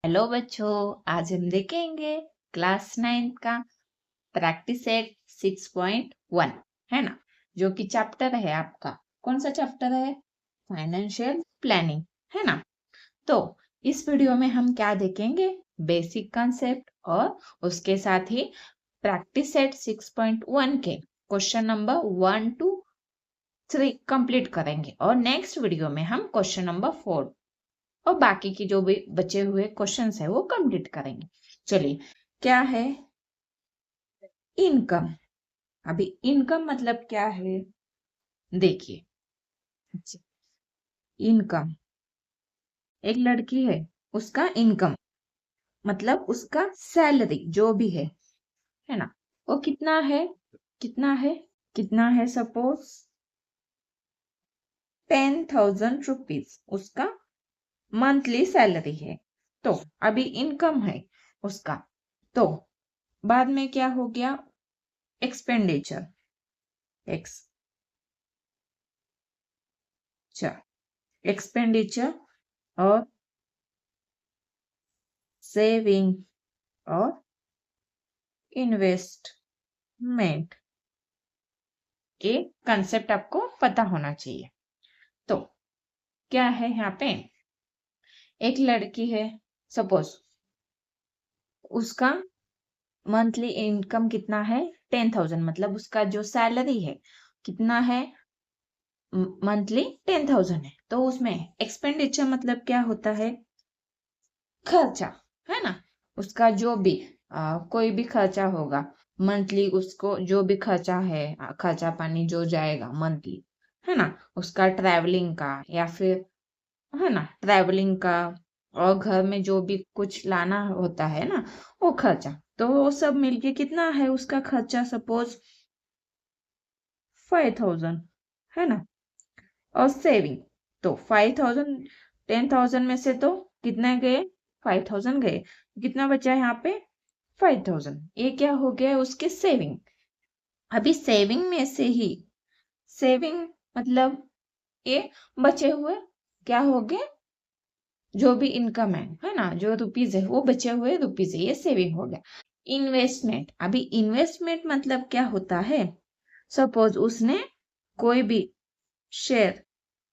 Hello बच्चों, आज हम देखेंगे क्लास 9 का प्रैक्टिस सेट 6.1 है ना, जो कि चैप्टर है आपका। कौन सा चैप्टर है? फाइनेंशियल प्लानिंग है ना। तो इस वीडियो में हम क्या देखेंगे? बेसिक कंसेप्ट और उसके साथ ही प्रैक्टिस सेट 6.1 के क्वेश्चन नंबर 1 to 3 कंप्लीट करेंगे और नेक्स्ट वीडियो में हम क्वेश्चन नंबर 4 और बाकी की जो भी बचे हुए क्वेश्चंस है वो कंप्लीट करेंगे। चलिए, क्या है इनकम? अभी इनकम मतलब क्या है, देखिए। इनकम, एक लड़की है, उसका इनकम मतलब उसका सैलरी जो भी है ना, वो कितना है? कितना है? कितना है? सपोज 10,000 रुपीज उसका मंथली सैलरी है। तो अभी इनकम है उसका। तो बाद में क्या हो गया? एक्सपेंडिचर, एक्सपेंडिचर और सेविंग और इन्वेस्टमेंट, ये कंसेप्ट आपको पता होना चाहिए। तो क्या है यहाँ पे? एक लड़की है, सपोज उसका मंथली इनकम कितना है? 10,000, मतलब उसका जो सैलरी है कितना है? मंथली 10,000 है। तो उसमें एक्सपेंडिचर मतलब क्या होता है? खर्चा, है ना। उसका जो भी कोई भी खर्चा होगा मंथली, उसको जो भी खर्चा है, खर्चा पानी जो जाएगा मंथली, है ना, उसका ट्रैवलिंग का या फिर, है ना, ट्रैवलिंग का और घर में जो भी कुछ लाना होता है ना, वो खर्चा, तो वो सब मिलके कितना है उसका खर्चा? सपोज 5,000, है ना। और सेविंग, तो 5,000, 10,000 में से तो कितने गए? 5,000 गए। कितना बचा है यहाँ पे? 5,000। ये क्या हो गया? उसके सेविंग। अभी सेविंग में से ही, सेविंग मतलब ये बचे हुए क्या हो गए? जो भी इनकम है ना, जो रुपीज है वो बचे हुए रुपीज है, ये सेविंग हो गया। इन्वेस्टमेंट, अभी इन्वेस्टमेंट मतलब क्या होता है? सपोज उसने कोई भी शेयर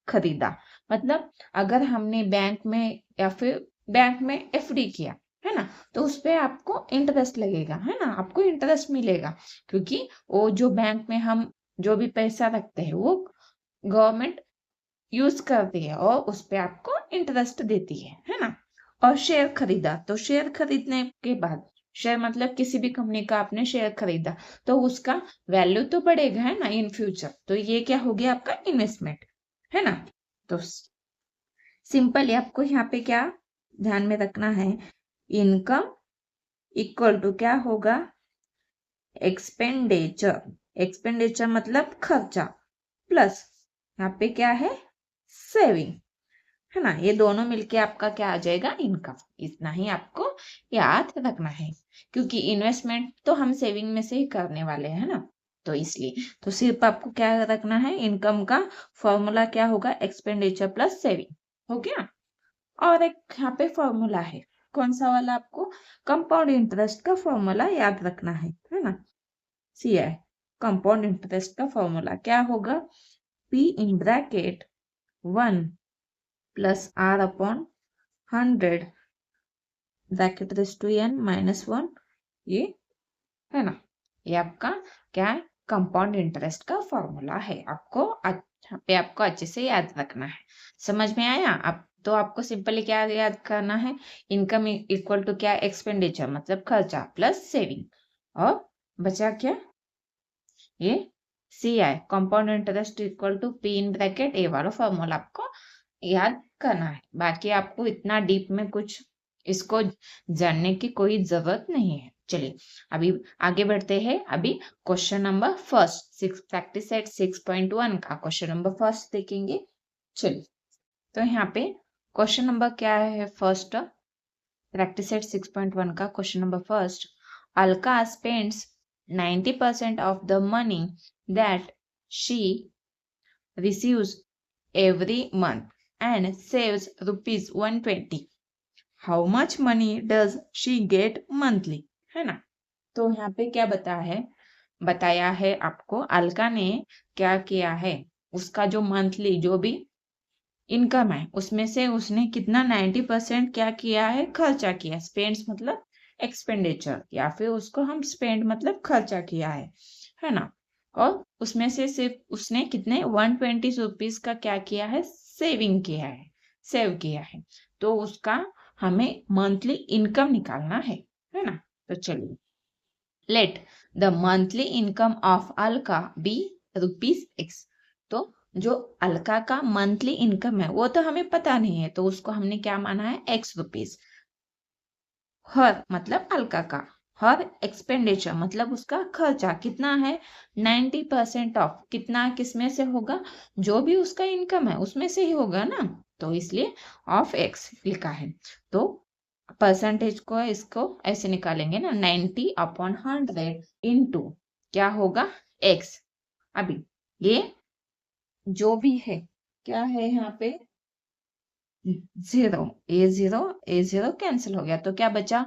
खरीदा, मतलब अगर हमने बैंक में या फिर बैंक में एफडी किया, है ना, तो उस पे आपको इंटरेस्ट लगेगा, है ना, आपको इंटरेस्ट मिलेगा, क्योंकि वो जो बैंक में हम जो भी पैसा रखते हैं वो गवर्नमेंट यूज करती है और उस पे आपको इंटरेस्ट देती है ना। और शेयर खरीदा, तो शेयर खरीदने के बाद, शेयर मतलब किसी भी कंपनी का आपने शेयर खरीदा, तो उसका वैल्यू तो बढ़ेगा, है ना, इन फ्यूचर। तो ये क्या हो गया? आपका इन्वेस्टमेंट, है ना। तो सिंपल आपको यहाँ पे क्या ध्यान में रखना है? इनकम इक्वल टू क्या होगा? एक्सपेंडिचर। एक्सपेंडिचर मतलब खर्चा, प्लस यहाँ पे क्या है? सेविंग, है ना। ये दोनों मिलके आपका क्या आ जाएगा? इनकम। इतना ही आपको याद रखना है, क्योंकि इन्वेस्टमेंट तो हम सेविंग में से ही करने वाले हैं ना, तो इसलिए तो सिर्फ आपको क्या रखना है? इनकम का फॉर्मूला क्या होगा? एक्सपेंडिचर प्लस सेविंग, हो गया। और एक यहाँ पे फॉर्मूला है, कौन सा वाला? आपको कंपाउंड इंटरेस्ट का फॉर्मूला याद रखना है ना। CI, कंपाउंड इंटरेस्ट का फॉर्मूला क्या होगा? P in bracket 1 plus R upon 100 bracket raise to n minus 1, ये, है ना। ये आपका क्या है? कंपाउंड इंटरेस्ट का फॉर्मूला है। आपको अच्छा पे आपको अच्छे से याद रखना है। समझ में आया? आप तो आपको सिंपली क्या याद करना है? इनकम इक्वल टू क्या? एक्सपेंडिचर मतलब खर्चा प्लस सेविंग, और बचा क्या? ये CI, compound interest equal to P in bracket, A वाला फॉर्मूला आपको याद करना है। बाकी आपको इतना डीप में कुछ इसको जानने की कोई जरूरत नहीं है। चलिए, अभी आगे बढ़ते हैं। अभी question number first, practice set 6.1 का क्वेश्चन नंबर फर्स्ट देखेंगे। चलिए, तो यहाँ पे क्वेश्चन नंबर क्या है? फर्स्ट, प्रैक्टिस सेट 6.1 का question number first. Alka spends 90% of the money that she receives every month and saves rupees 120. How much money does she get monthly, है ना। तो यहाँ पे क्या बताया है आपको, अलका ने क्या किया है, उसका जो मंथली जो भी इनकम है उसमें से उसने कितना 90% क्या किया है, खर्चा किया। स्पेंड्स मतलब एक्सपेंडिचर, या फिर उसको हम स्पेंड मतलब खर्चा किया है ना। और उसमें से सिर्फ उसने कितने 120 रुपीज का क्या किया है, सेविंग किया है, सेव किया है। तो उसका हमें मंथली इनकम निकालना है ना। तो चलिए, let the monthly income of Alka be ₹X। तो जो अलका का मंथली इनकम है वो तो हमें पता नहीं है, तो उसको हमने क्या माना है, ₹X। हर मतलब अलका का, हर एक्सपेंडिचर मतलब उसका खर्चा कितना है, 90% ऑफ, कितना किसमें से होगा, जो भी उसका इनकम है उसमें से ही होगा ना, तो इसलिए ऑफ X लिखा है। तो परसेंटेज को इसको ऐसे निकालेंगे ना, 90/100 इंटू क्या होगा, X। अभी ये जो भी है क्या है यहाँ पे, 0, A0 कैंसिल हो गया, तो क्या बचा,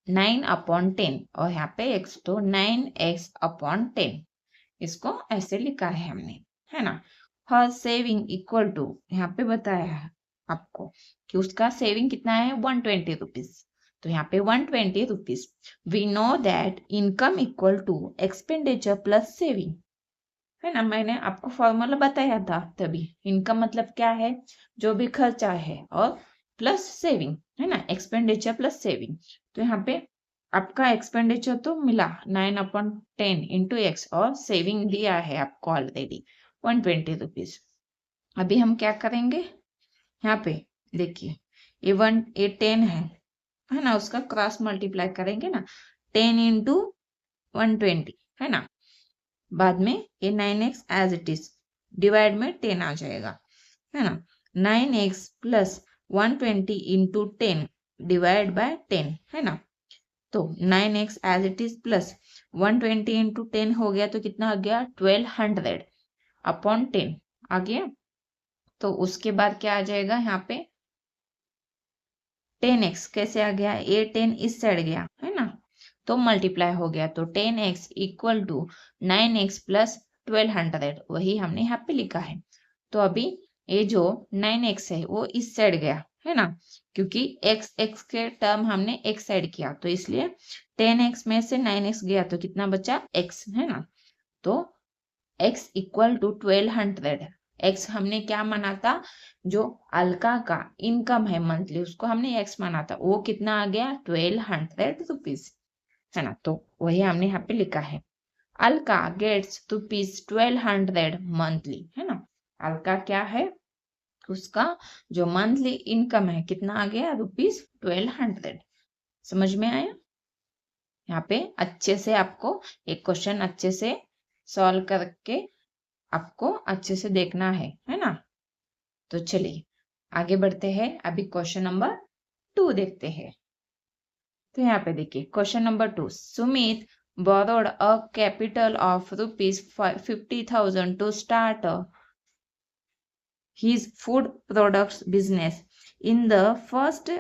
9/10, और यहाँ पे x, तो 9x/10, इसको ऐसे लिखा है हमने, है ना। हर सेविंग इक्वल टू, यहाँ पे बताया है आपको कि उसका सेविंग कितना है, 120 रुपीज। तो यहाँ पे 120 rupees. We know that income equal to expenditure plus saving, है ना। मैंने आपको फॉर्मूला बताया था तभी, इनकम मतलब क्या है, जो भी खर्चा है, और प्लस सेविंग, है ना, एक्सपेंडिचर प्लस सेविंग। तो यहाँ पे आपका एक्सपेंडिचर तो मिला 9/10 इंटू X, और सेविंग दिया है आपको ऑलरेडी 120 रुपीज। अभी हम क्या करेंगे, यहाँ पे देखिए, ये 10 है ना, उसका क्रॉस मल्टीप्लाई करेंगे ना, 10 इंटू 120, है ना। बाद में ये 9x as it is, divide में 10 आ जाएगा, है ना। 9x plus 120 into 10 divide by 10, है ना। तो 9x as it is plus 120 into 10 हो गया, तो कितना आ गया, 1200/10 आ गया। तो उसके बाद क्या आ जाएगा यहाँ पे, 10x कैसे आ गया, ये 10 इस साइड गया, है ना, तो मल्टीप्लाई हो गया, तो 10x equal to 9x plus 1200, वही हमने यहाँ पे लिखा है। तो अभी ये जो 9x है वो इस साइड गया, है ना, क्योंकि x के टर्म हमने एक साइड किया, तो इसलिए 10x में से 9x गया, तो कितना बचा, x, है ना। तो x इक्वल टू 1200, x हमने क्या माना था, जो अलका का इनकम है मंथली उसको हमने x माना था, वो कितना आ गया, 1200 रुपीज, है ना। तो वही हमने यहाँ पे लिखा है, अलका गेट्स ₹1200 मंथली, है ना। अलका क्या है, उसका जो मंथली इनकम है कितना आ गया, ₹1200। समझ में आया। यहाँ पे अच्छे से आपको एक क्वेश्चन अच्छे से सॉल्व करके आपको अच्छे से देखना है ना। तो चलिए आगे बढ़ते हैं, अभी क्वेश्चन नंबर 2 देखते हैं। तो यहाँ पे देखिए question number 2, Sumit borrowed a capital of ₹50,000 to start his food products business. In the first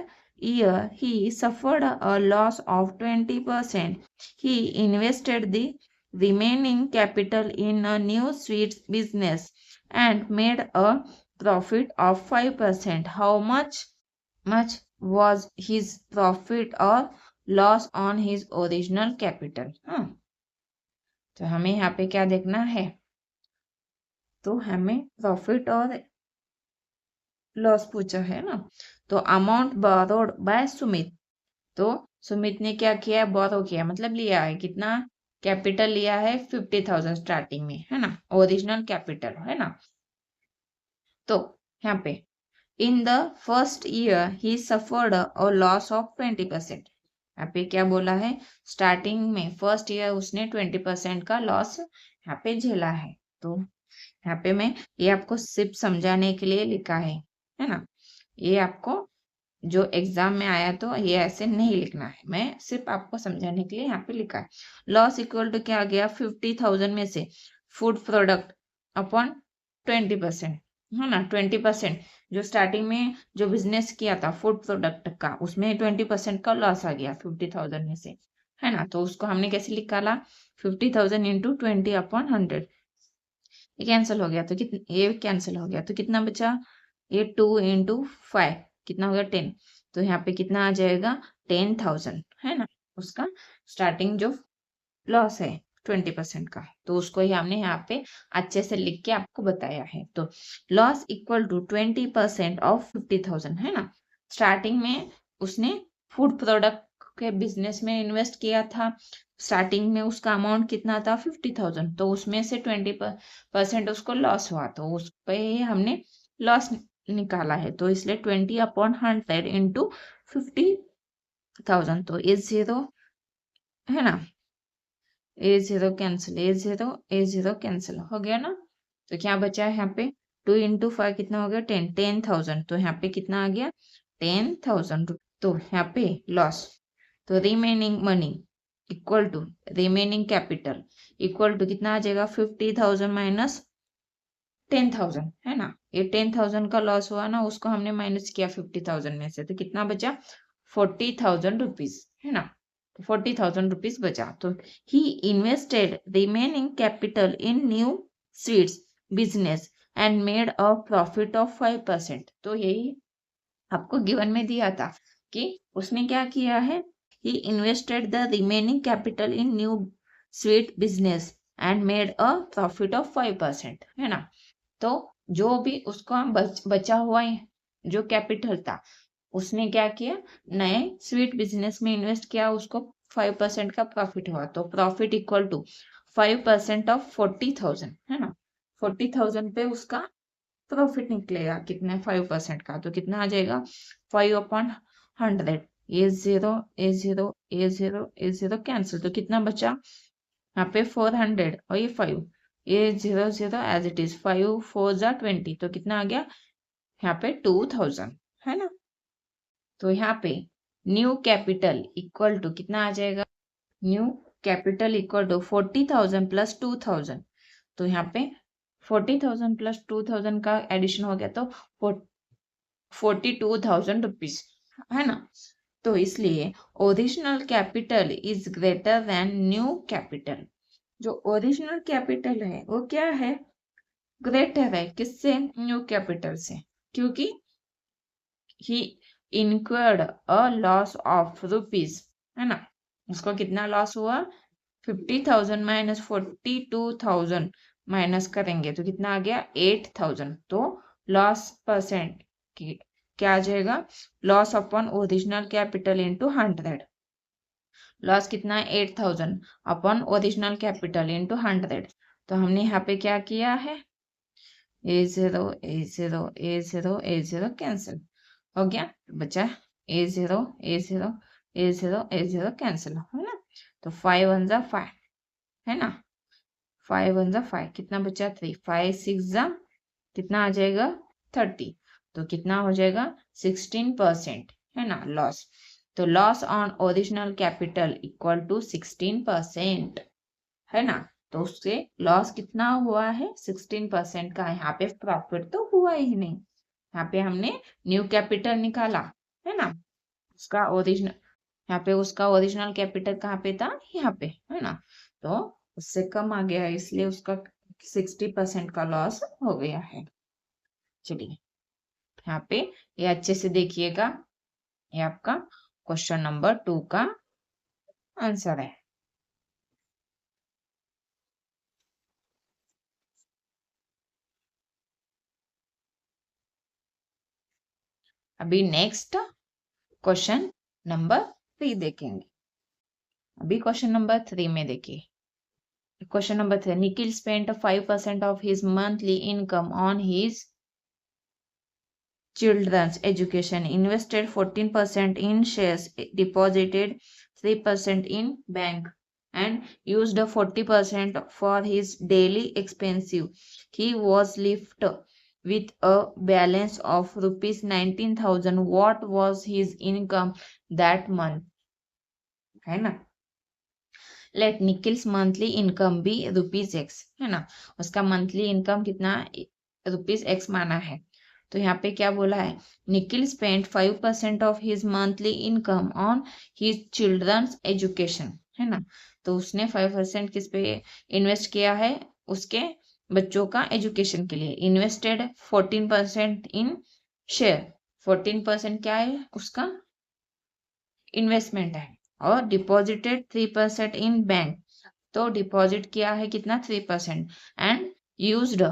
year, he suffered a loss of 20%. He invested the remaining capital in a new sweets business and made a profit of 5%. How much was his profit or loss on his original capital? तो हमें यहाँ पे क्या देखना है, तो हमें profit और लॉस पूछा है ना। तो अमाउंट बोरोड बाय सुमित, तो सुमित ने क्या किया, बोरो किया मतलब लिया है, कितना कैपिटल लिया है, 50,000 स्टार्टिंग में, है ना, ओरिजिनल कैपिटल, है ना। तो यहाँ पे in the first year he suffered a loss of 20%। यहाँ पे क्या बोला है, स्टार्टिंग में फर्स्ट ईयर उसने 20% का लॉस यहाँ पे झेला है। तो यहाँ पे मैं ये आपको सिर्फ समझाने के लिए लिखा है ना। ये आपको जो एग्जाम में आया तो ये ऐसे नहीं लिखना है, मैं सिर्फ आपको समझाने के लिए यहाँ पे लिखा है। लॉस इक्वल टू क्या आ गया, 50,000 में से फूड प्रोडक्ट अपॉन 20%, है ना। 20% जो स्टार्टिंग में जो बिजनेस किया था फूड प्रोडक्ट का, उसमें 20% का लॉस आ गया 50,000 में से, है ना। तो उसको हमने कैसे निकाला, 50,000 इंटू 20/100। ये कैंसिल हो गया तो ये कैंसिल हो गया तो कितना बचा, ये 2 इंटू 5 कितना हो गया 10। तो यहाँ पे कितना आ जाएगा 10,000, है ना। उसका स्टार्टिंग जो लॉस है 20% का, तो उसको ही हमने यहाँ पे अच्छे से लिख के आपको बताया है। तो लॉस इक्वल टू 20% ऑफ 50,000, है ना। स्टार्टिंग में उसने फूड प्रोडक्ट के बिजनेस में इन्वेस्ट किया था, स्टार्टिंग में उसका अमाउंट कितना था 50,000, तो उसमें से 20% उसको लॉस हुआ, तो उस पे हमने लॉस निकाला है। तो इसलिए 20/100 इंटू 50,000, तो इज 0, है ना। A0 कैंसिल, A0 कैंसिल हो गया ना। तो क्या बचा है यहाँ पे 2 इंटू 5 कितना हो गया 10,000। तो यहाँ पे कितना आ गया 10,000। तो यहाँ पे लॉस, तो remaining money equal to remaining capital equal to कितना आ जाएगा 50,000 माइनस 10,000, है ना। ये 10,000 का लॉस हुआ ना, उसको हमने माइनस किया 50,000 में से, तो कितना बचा 40,000 रुपीज, है ना। 40,000 रुपीज बचा। तो he invested remaining capital in new sweets business and made a profit of 5%। तो यही आपको गिवन में दिया था कि उसने क्या किया है, he invested the remaining capital in new sweet business and made a profit of 5%, है ना। तो जो भी उसका बचा हुआ जो कैपिटल था, उसने क्या किया, नए स्वीट बिजनेस में इन्वेस्ट किया, उसको 5% का प्रॉफिट हुआ। तो प्रॉफिट इक्वल टू 5% ऑफ 40,000, है ना। 40,000 पे उसका प्रॉफिट निकलेगा कितने 5% का, तो कितना आ जाएगा 5/100। A0 A0 A0 A0 cancel, तो कितना बचा यहाँ पे 400 और ये 5, ये 0 एज इट इज, 5 4 जा 20, तो कितना आ गया यहाँ पे 2,000, है ना। तो यहाँ पे न्यू कैपिटल इक्वल टू कितना आ जाएगा, new capital equal to 40,000 plus 2,000। तो यहाँ पे 40,000 प्लस 2,000 का एडिशन हो गया, तो 42,000 रुपीज, है ना। तो इसलिए original capital is greater than new capital. जो ओरिजिनल कैपिटल है वो क्या है, ग्रेटर है किससे, न्यू कैपिटल से, क्योंकि ही इनक्वर्ड अ लॉस ऑफ रुपीज, है ना। उसको कितना लॉस हुआ 50,000 माइनस 42,000 माइनस करेंगे तो कितना आ गया 8,000। तो लॉस परसेंट क्या आ जाएगा, loss upon original capital into 100। Loss कितना है 8,000 अपॉन ओरिजिनल कैपिटल इंटू 100। तो हमने यहाँ पे क्या किया है, A0 A0 A0 A0 cancel हो गया, बचा A0 A0 A0 A0 cancel, है ना। तो 5 1 जा 5, है ना। 5 1 जा 5 कितना बचा 3, 5 6 जा कितना आ जाएगा 30। तो कितना हो जाएगा 16%, है ना लॉस। तो loss on original capital equal to 16%, है ना। तो उससे लॉस कितना हुआ है 16% का। यहाँ पे प्रॉफिट तो हुआ ही नहीं, यहाँ पे हमने न्यू कैपिटल निकाला, है ना। उसका ओरिजिनल, यहाँ पे उसका ओरिजिनल कैपिटल कहाँ पे था, यहाँ पे, है ना। तो उससे कम आ गया है, इसलिए उसका 60% का लॉस हो गया है। चलिए यहाँ पे ये अच्छे से देखिएगा, ये आपका क्वेश्चन नंबर 2 का आंसर है। अभी नेक्स्ट क्वेश्चन नंबर 3 देखेंगे। अभी क्वेश्चन नंबर 3 में देखिए, question number 3, Nikhil spent 5% of his monthly income on his children's education, invested 14% in shares, deposited 3% in bank, and used 40% for his daily expenses. He was left with a balance of rupees 19,000. What was his income that month, है ना। Let Nikhil's monthly income be rupees X, है ना। उसका monthly income कितना rupees X माना है। तो यहाँ पे क्या बोला है, Nikhil spend 5% of his monthly income on his children's education, है ना। तो उसने 5% किस पे इन्वेस्ट किया है, उसके बच्चों का एजुकेशन के लिए। इन्वेस्टेड 14% इन शेयर, 14% क्या है उसका इन्वेस्टमेंट है। और डिपॉजिटेड 3% इन बैंक, तो डिपॉजिट किया है कितना 3%। And used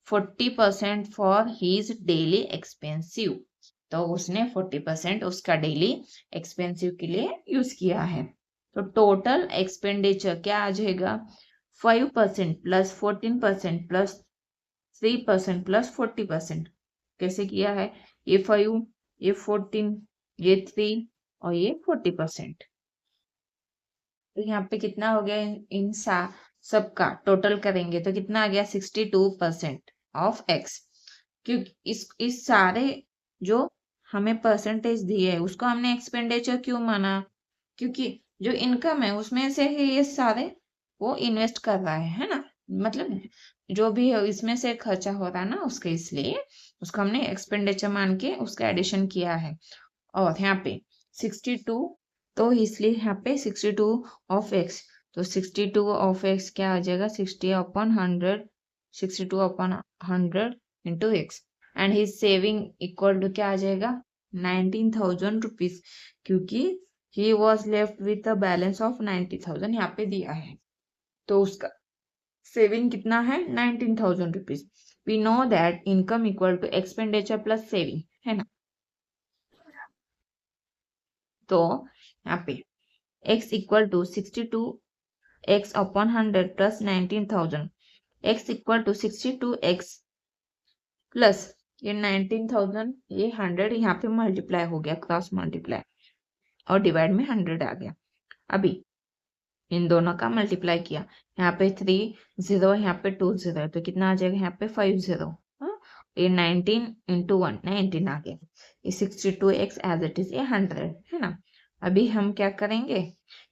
40% for his daily expensive, तो उसने 40% उसका डेली एक्सपेंसिव के लिए यूज किया है। तो टोटल एक्सपेंडिचर क्या आ जाएगा, 5% प्लस 14% प्लस 3% प्लस 40%। कैसे किया है, ये 5, ये 14, ये 3 और ये 40%। तो यहाँ पे कितना हो गया, इन सबका टोटल करेंगे तो कितना आ गया 62% ऑफ एक्स। क्योंकि इस सारे जो हमें परसेंटेज दिए है उसको हमने एक्सपेंडिचर क्यों माना, क्योंकि जो इनकम है उसमें से ही ये सारे वो इन्वेस्ट कर रहा है ना, मतलब जो भी है इसमें से खर्चा हो रहा है ना उसके, इसलिए उसको हमने एक्सपेंडिचर मान के उसका एडिशन किया है। और यहाँ पे 62, तो इसलिए यहाँ पे 62 ऑफ एक्स, तो 62 ऑफ एक्स क्या आ जाएगा 60/100, 62/100 into x. And his saving equal to क्या आ जाएगा 19,000 रुपीज, क्योंकि he was left with a balance of 90,000 यहाँ पे दिया है। तो उसका सेविंग कितना है 19,000 rupees. We know that income equal to expenditure plus saving, है ना। तो यहाँ पे x equal to 62x/100 plus 19,000, x equal to 62x plus ये 19,000, ये 100 यहाँ पे मल्टीप्लाई हो गया, क्रॉस मल्टीप्लाई, और डिवाइड में 100 आ गया। अभी इन दोनों का मल्टीप्लाई किया, यहाँ पे 3 0, यहाँ पे 2 0, तो कितना आ जाएगा यहाँ पे 5 0। ये 19 इंटू 1 19 आ गया। ये 62x एज इट इज, ये 100 है ना। अभी हम क्या करेंगे,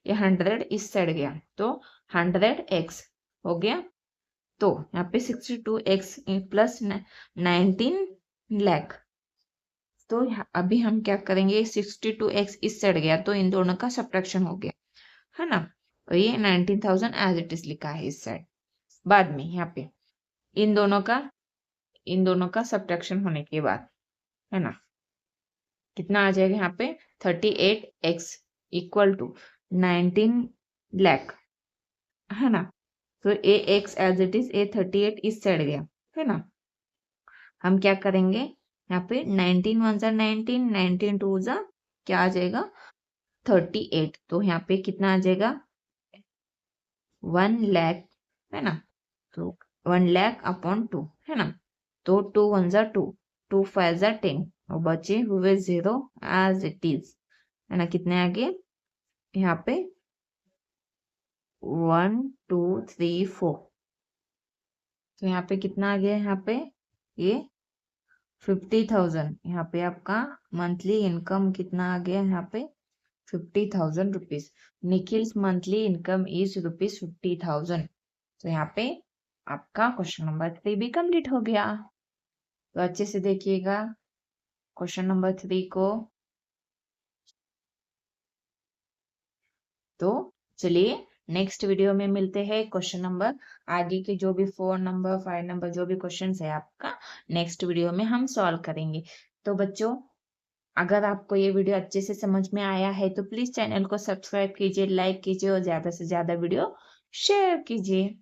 ये 100 इस साइड गया तो 100x हो गया। तो यहाँ पे 62x प्लस 19 लाख, तो अभी हम क्या करेंगे 62x इस साइड गया तो इन दोनों का सब्ट्रैक्शन हो गया, है ना। तो ये 19,000 एज इट इज लिखा है इस साइड। बाद में यहाँ पे इन दोनों का सब्ट्रैक्शन होने के बाद, है ना, कितना आ जाएगा यहाँ पे 38x इक्वल टू 19 लाख, है ना। तो ए एक्स एज इट इज, ए 38 इस साइड गया, है ना। हम क्या करेंगे यहाँ पे 19 1 जा 19, 19 2 जा क्या आ जाएगा 38, तो यहाँ पे कितना आ जाएगा 1 लाख, है ना। तो 1 लाख अपॉन 2, है ना। तो 2 1 जा 2, 2 5 जा 10, और बचे हुए 0 एज इट इज, है ना। कितने आगे यहाँ पे 1 2 3 4, तो यहाँ पे कितना आ गया यहाँ पे ये 50,000। यहाँ पे आपका मंथली इनकम कितना आ गया यहाँ पे 50,000 rupees. Nikhil's monthly income is rupees 50,000। तो यहाँ पे आपका क्वेश्चन नंबर 3 भी कंप्लीट हो गया। तो अच्छे से देखिएगा क्वेश्चन नंबर 3 को। तो चलिए नेक्स्ट वीडियो में मिलते हैं। क्वेश्चन नंबर आगे के जो भी 4 नंबर 5 नंबर जो भी क्वेश्चन है आपका नेक्स्ट वीडियो में हम सॉल्व करेंगे। तो बच्चों अगर आपको ये वीडियो अच्छे से समझ में आया है तो प्लीज चैनल को सब्सक्राइब कीजिए, लाइक कीजिए और ज्यादा से ज्यादा वीडियो शेयर कीजिए।